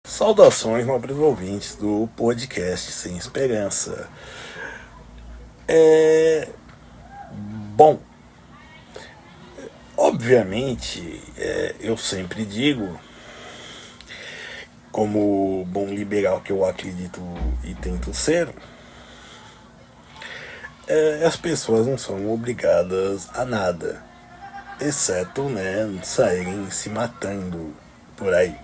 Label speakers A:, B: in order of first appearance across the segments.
A: Saudações, nobres ouvintes do podcast Sem Esperança. Bom, obviamente, eu sempre digo, como bom liberal que eu acredito e tento ser, as pessoas não são obrigadas a nada, exceto, saírem se matando por aí.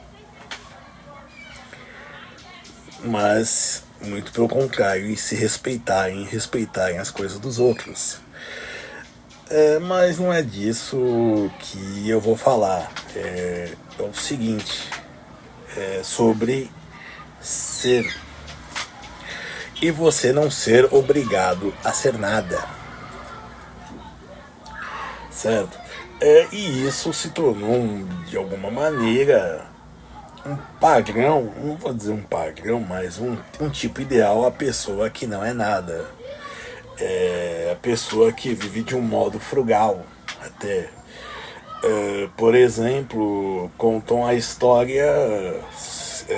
A: Mas, muito pelo contrário, e se respeitarem as coisas dos outros. Mas não é disso que eu vou falar. É o seguinte, sobre ser. E você não ser obrigado a ser nada. Certo? E isso se tornou, de alguma maneira, um padrão, não vou dizer um padrão, mas um tipo ideal a pessoa que não é nada. A pessoa que vive de um modo frugal, até. Por exemplo, contam a história,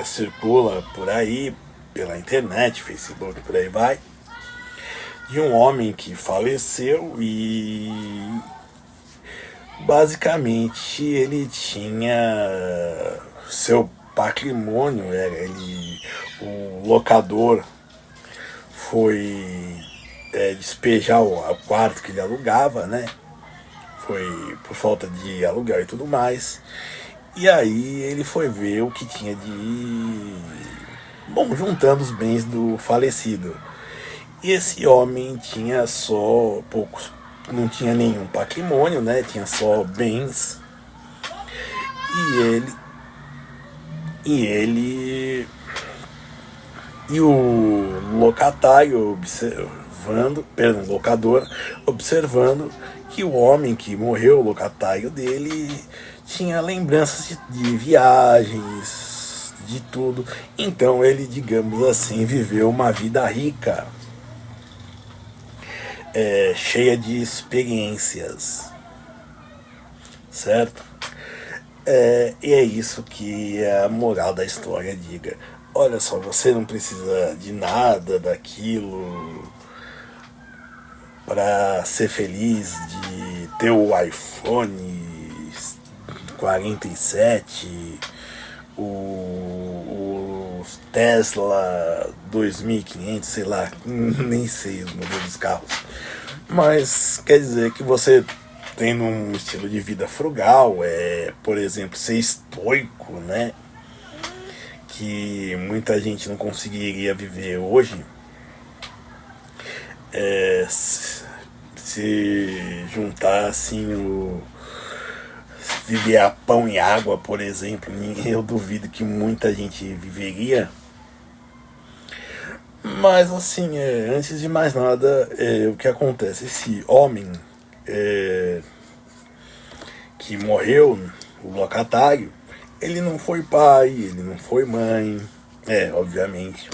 A: circula por aí, pela internet, Facebook, por aí vai, de um homem que faleceu e basicamente ele tinha seu patrimônio, o locador foi despejar o quarto que ele alugava, né? Foi por falta de aluguel e tudo mais. E aí ele foi ver o que tinha de. Bom, juntando os bens do falecido. E esse homem tinha só poucos. Não tinha nenhum patrimônio, né? Tinha só bens. E ele. E ele. E o locatário locador, observando que o homem que morreu, o locatário dele, tinha lembranças de viagens, de tudo. Então ele, digamos assim, viveu uma vida rica, cheia de experiências, certo? E é isso que a moral da história diga. Olha só, você não precisa de nada daquilo para ser feliz, de ter o iPhone 47, o Tesla 2500, sei lá, nem sei os modelos dos carros. Mas quer dizer que você tendo um estilo de vida frugal, por exemplo, ser estoico, né? Que muita gente não conseguiria viver hoje, se juntar assim viver a pão e água, por exemplo, eu duvido que muita gente viveria. Mas assim, antes de mais nada, o que acontece? Esse homem que morreu, o locatário, ele não foi pai, ele não foi mãe, obviamente.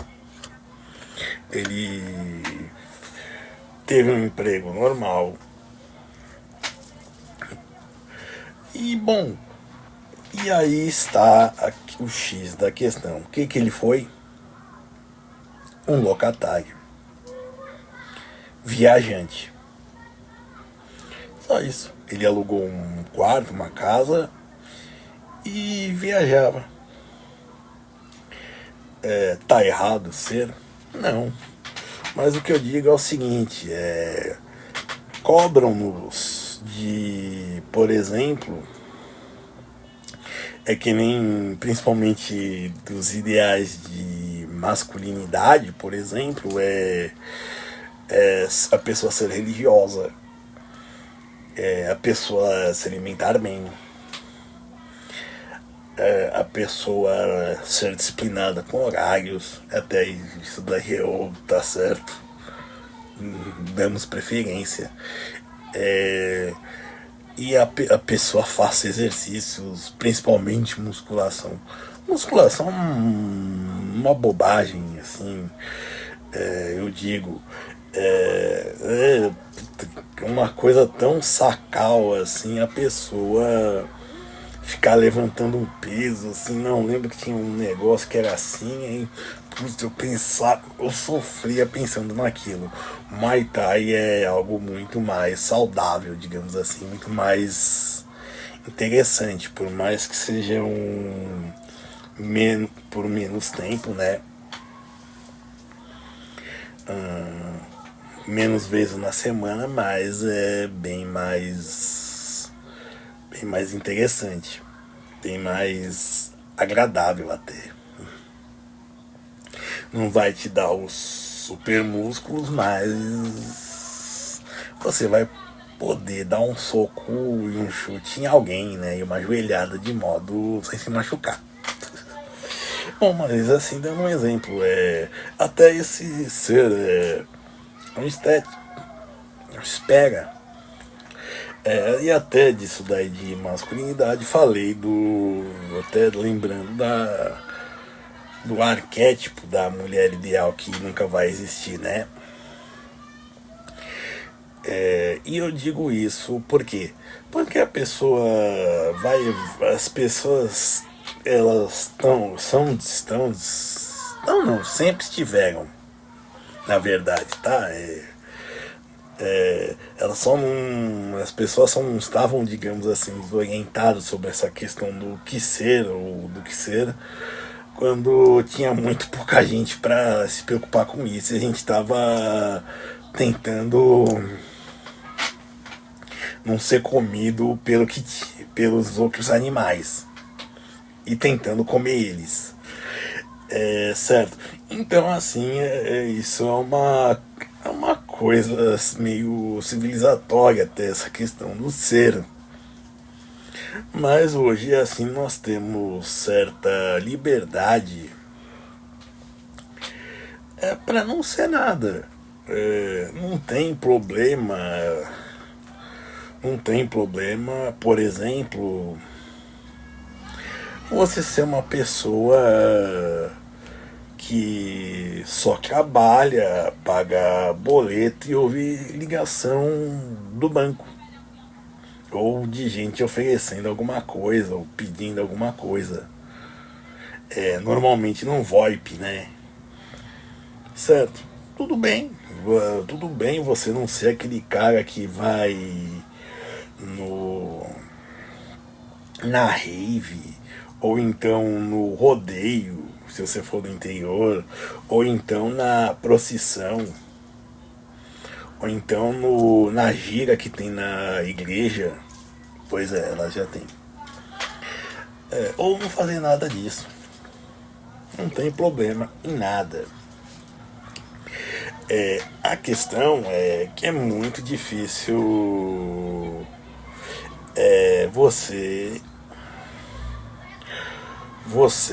A: Ele teve um emprego normal. E bom, e aí está aqui o X da questão. O que ele foi? Um locatário. Viajante. Só isso. Ele alugou um quarto, uma casa e viajava. Tá errado ser? Não. Mas o que eu digo é o seguinte, cobram-nos de, por exemplo, que nem principalmente dos ideais de masculinidade, por exemplo, a pessoa ser religiosa, a pessoa se alimentar bem, a pessoa ser disciplinada com horários, até isso daí tá certo, damos preferência. E a pessoa faça exercícios, principalmente musculação. Musculação é uma bobagem, assim, eu digo. Uma coisa tão sacal assim, a pessoa ficar levantando um peso, assim, não lembro que tinha um negócio que era assim, aí putz, eu pensava, eu sofria pensando naquilo. Muay Thai é algo muito mais saudável, digamos assim, muito mais interessante, por mais que seja por menos tempo, né? Menos vezes na semana, mas é bem mais interessante, bem mais agradável até. Não vai te dar os super músculos, mas você vai poder dar um soco e um chute em alguém, né? E uma joelhada de modo sem se machucar. Bom, mas assim, dando um exemplo, até esse ser um estético, espera. E até disso daí de masculinidade, falei até lembrando do arquétipo da mulher ideal que nunca vai existir, né? E eu digo isso por quê? Porque a pessoa vai. As pessoas elas não, sempre estiveram, na verdade, tá? Elas só não. As pessoas só não estavam, digamos assim, desorientadas sobre essa questão do que ser ou do que ser quando tinha muito pouca gente para se preocupar com isso. E a gente estava tentando não ser comido pelos outros animais e tentando comer eles. Certo? Então, assim, isso é uma coisa meio civilizatória até essa questão do ser. Mas hoje, assim, nós temos certa liberdade para não ser nada. Não tem problema. Não tem problema, por exemplo, você ser uma pessoa que só trabalha, paga boleto e ouve ligação do banco. Ou de gente oferecendo alguma coisa, ou pedindo alguma coisa. Normalmente não VoIP, né? Certo? Tudo bem. Tudo bem você não ser aquele cara que vai no na rave, ou então no rodeio, se você for do interior, ou então na procissão, ou então na gira que tem na igreja. Pois é, ela já tem. Ou não fazer nada disso. Não tem problema em nada. A questão é que é muito difícil você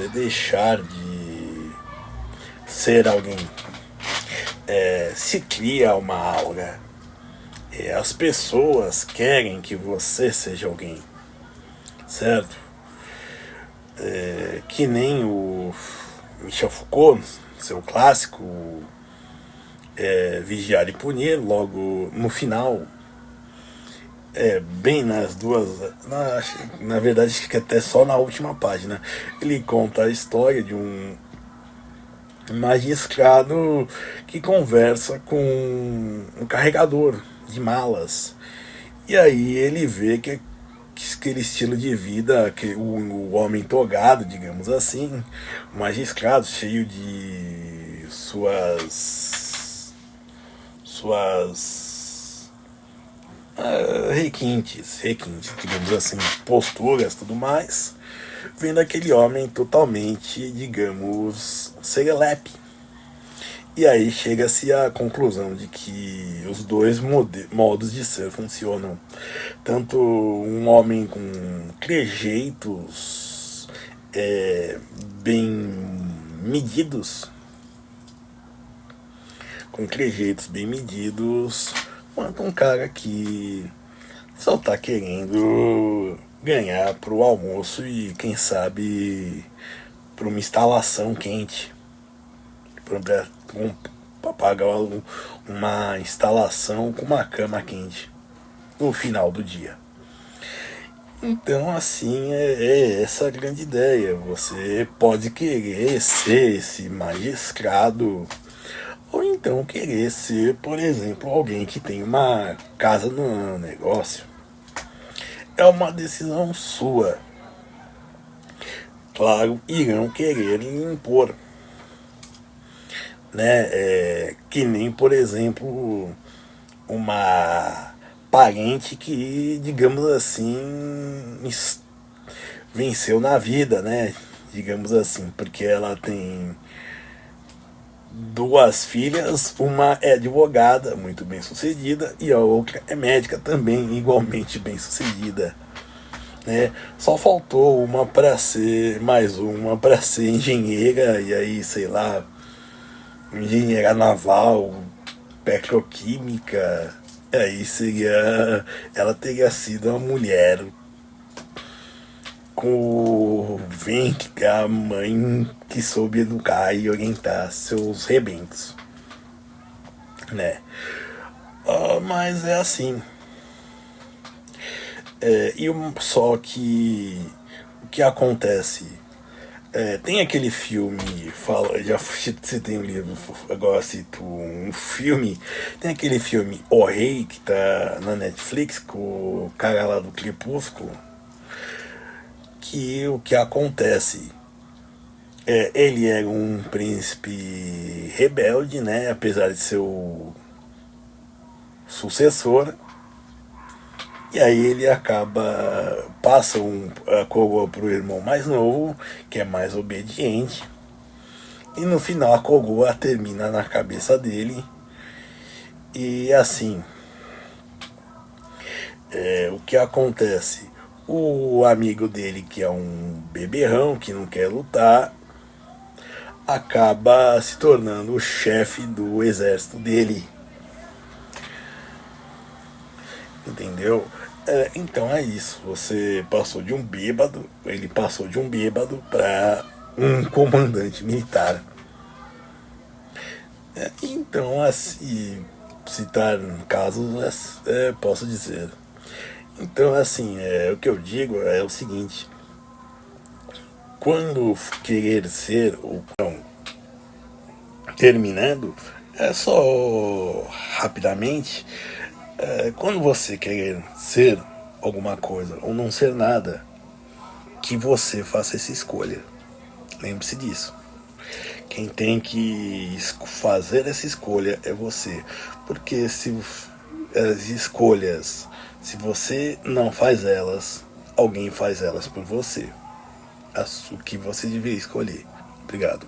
A: deixar de ser alguém. Se cria uma aura. As pessoas querem que você seja alguém, certo? Que nem o Michel Foucault, seu clássico Vigiar e Punir, logo no final, bem nas duas. Na verdade, acho que até só na última página. Ele conta a história de um magistrado que conversa com um carregador de malas. E aí ele vê que aquele estilo de vida, que o homem togado, digamos assim, o magistrado cheio de suas requintes, digamos assim, posturas, tudo mais, vendo aquele homem totalmente, digamos, serelepe. E aí chega-se à conclusão de que os dois modos de ser funcionam. Tanto um homem com trejeitos bem medidos, quanto um cara que só tá querendo ganhar pro almoço e quem sabe para uma instalação quente, para pagar uma instalação com uma cama quente no final do dia. Então, assim, é essa a grande ideia. Você pode querer ser esse magistrado, ou então querer ser, por exemplo, alguém que tem uma casa no negócio. É uma decisão sua. Claro, irão querer lhe impor, né? Que nem, por exemplo, uma parente que, digamos assim, venceu na vida, né? Digamos assim, porque ela tem duas filhas, uma é advogada, muito bem sucedida, e a outra é médica também, igualmente bem sucedida. Né? Só faltou uma para ser, mais uma para ser engenheira, e aí, sei lá, engenheira naval, petroquímica. Aí seria. Ela teria sido uma mulher com o ventre, a mãe que soube educar e orientar seus rebentos, né? Mas é assim. Só que o que acontece? Tem aquele filme, já citei um livro, agora cito um filme. Tem aquele filme O Rei, que tá na Netflix, com o cara lá do Crepúsculo. Que o que acontece? Ele era um príncipe rebelde, né? Apesar de ser o sucessor. E aí ele passa a coroa pro irmão mais novo, que é mais obediente. E no final a coroa termina na cabeça dele. E assim, o que acontece? O amigo dele, que é um beberrão, que não quer lutar, acaba se tornando o chefe do exército dele. Entendeu? Então é isso. Você passou de um bêbado, ele passou de um bêbado para um comandante militar. Então, assim, citar casos, posso dizer. Então, assim, o que eu digo é o seguinte: quando querer ser ou não, terminando, é só rapidamente. Quando você querer ser alguma coisa ou não ser nada, que você faça essa escolha. Lembre-se disso. Quem tem que fazer essa escolha é você. Porque se as escolhas, se você não faz elas, alguém faz elas por você. O que você deveria escolher. Obrigado.